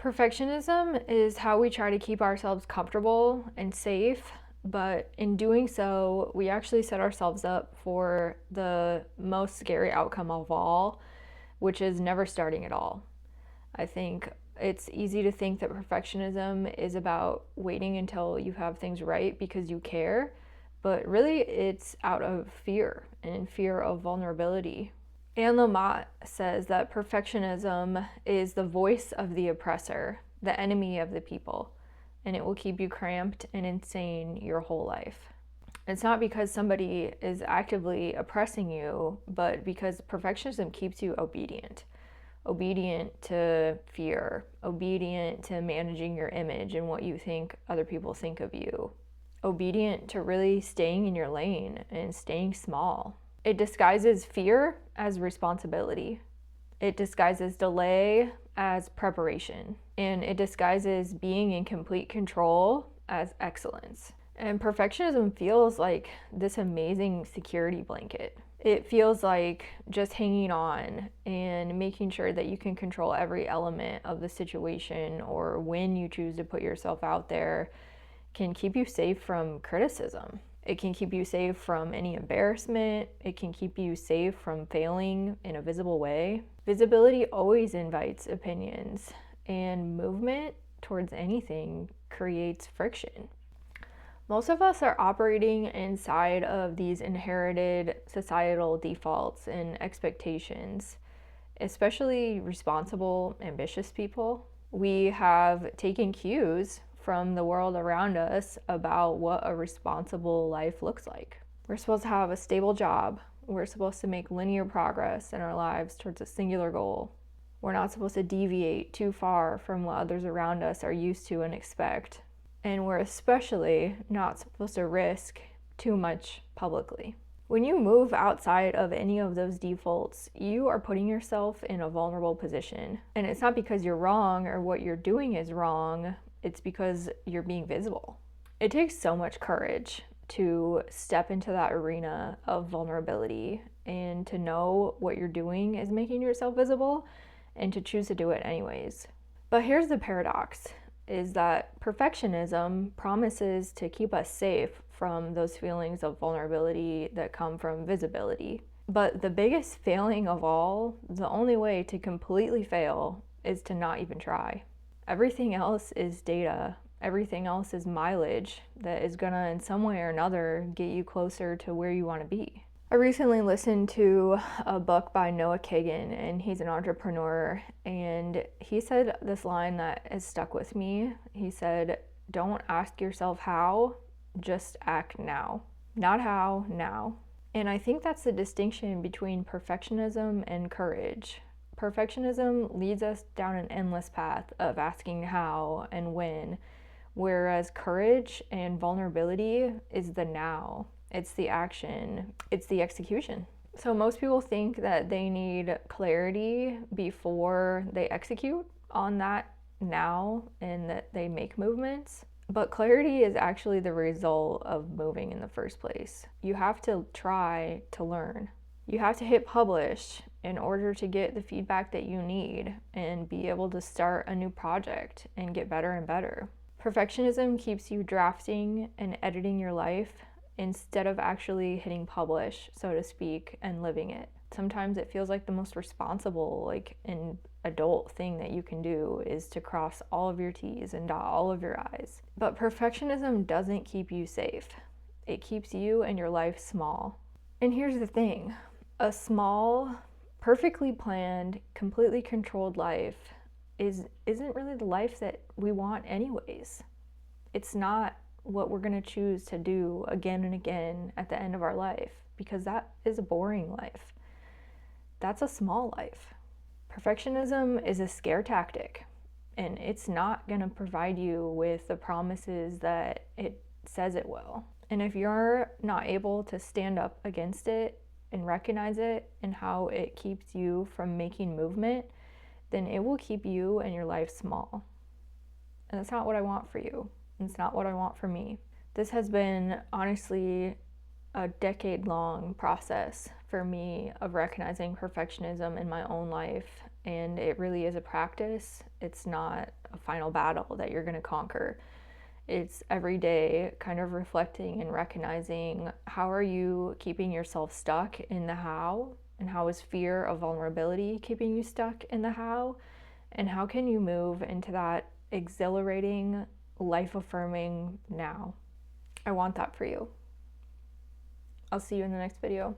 Perfectionism is how we try to keep ourselves comfortable and safe, but in doing so, we actually set ourselves up for the most scary outcome of all, which is never starting at all. I think it's easy to think that perfectionism is about waiting until you have things right because you care, but really it's out of fear and fear of vulnerability. Anne Lamott says that perfectionism is the voice of the oppressor, the enemy of the people, and it will keep you cramped and insane your whole life. It's not because somebody is actively oppressing you, but because perfectionism keeps you obedient. Obedient to fear, obedient to managing your image and what you think other people think of you, obedient to really staying in your lane and staying small. It disguises fear as responsibility. It disguises delay as preparation. And it disguises being in complete control as excellence. And perfectionism feels like this amazing security blanket. It feels like just hanging on and making sure that you can control every element of the situation, or when you choose to put yourself out there, can keep you safe from criticism. It can keep you safe from any embarrassment. It can keep you safe from failing in a visible way. Visibility always invites opinions, and movement towards anything creates friction. Most of us are operating inside of these inherited societal defaults and expectations, especially responsible, ambitious people. We have taken cues from the world around us about what a responsible life looks like. We're supposed to have a stable job. We're supposed to make linear progress in our lives towards a singular goal. We're not supposed to deviate too far from what others around us are used to and expect. And we're especially not supposed to risk too much publicly. When you move outside of any of those defaults, you are putting yourself in a vulnerable position. And it's not because you're wrong or what you're doing is wrong, it's because you're being visible. It takes so much courage to step into that arena of vulnerability and to know what you're doing is making yourself visible and to choose to do it anyways. But here's the paradox, is that perfectionism promises to keep us safe from those feelings of vulnerability that come from visibility. But the biggest failing of all, the only way to completely fail, is to not even try. Everything else is data. Everything else is mileage that is gonna, in some way or another, get you closer to where you wanna be. I recently listened to a book by Noah Kagan, and he's an entrepreneur, and he said this line that has stuck with me. He said, "Don't ask yourself how, just act now." Not how, now. And I think that's the distinction between perfectionism and courage. Perfectionism leads us down an endless path of asking how and when, whereas courage and vulnerability is the now. It's the action, it's the execution. So most people think that they need clarity before they execute on that now and that they make movements. But clarity is actually the result of moving in the first place. You have to try to learn. You have to hit publish in order to get the feedback that you need and be able to start a new project and get better and better. Perfectionism keeps you drafting and editing your life instead of actually hitting publish, so to speak, and living it. Sometimes it feels like the most responsible, an adult thing that you can do is to cross all of your T's and dot all of your I's. But perfectionism doesn't keep you safe. It keeps you and your life small. And here's the thing, a small, perfectly planned, completely controlled life isn't really the life that we want anyways. It's not what we're going to choose to do again and again at the end of our life, because that is a boring life. That's a small life. Perfectionism is a scare tactic, and it's not going to provide you with the promises that it says it will. And if you're not able to stand up against it and recognize it and how it keeps you from making movement, then it will keep you and your life small. And that's not what I want for you. It's not what I want for me. This has been honestly a decade-long process for me of recognizing perfectionism in my own life and it really is a practice. It's not a final battle that you're going to conquer. It's every day kind of reflecting and recognizing, how are you keeping yourself stuck in the how, and how is fear of vulnerability keeping you stuck in the how, and how can you move into that exhilarating, life affirming now. I want that for you. I'll see you in the next video.